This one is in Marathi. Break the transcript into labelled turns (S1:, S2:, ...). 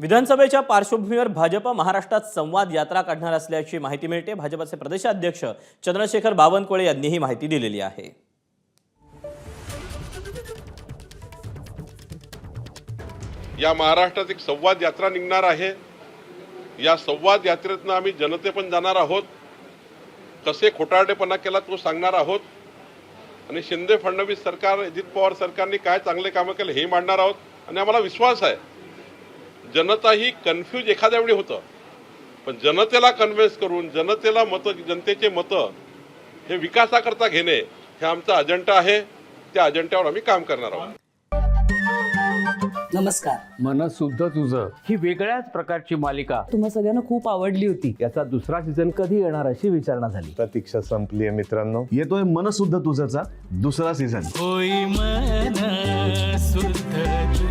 S1: विधानसभेच्या पार्श्वभूमीवर भाजप महाराष्ट्रात संवाद यात्रा काढणार असल्याची माहिती मिळते। भाजपचे प्रदेशाध्यक्ष चंद्रशेखर बावनकुळे यांनी ही माहिती दिलेली आहे।
S2: या महाराष्ट्रात एक संवाद यात्रा निघणार आहे। या संवाद यात्रेतनं आम्ही जनतेपण जाणार आहोत, कसे खोटारडेपणा केला तो सांगणार आहोत आणि शिंदे फडणवीस सरकार, अजित पवार सरकारने काय चांगले कामं केले हे मांडणार आहोत। आणि आम्हाला विश्वास आहे जनता ही कन्फ्यूज एखाद्या वेळी होतं, पण जनतेला कन्व्हिन्स करून जनतेचे मतं हे विकासाकरता घेणे हे आमचा अजेंडा आहे। त्या अजेंड्यावर आम्ही काम करणार आहोत।
S3: नमस्कार।
S4: मन शुद्ध तुझं ही वेगळ्याच प्रकारची मालिका
S3: तुम्हा सगळ्यांना खूप आवडली होती।
S4: याचा दुसरा सीझन कधी येणार अशी विचारणा झाली।
S5: प्रतीक्षा संपली आहे मित्रांनो, येतोय मन शुद्ध तुझचा दुसरा सीझन।
S6: होई मन शुद्ध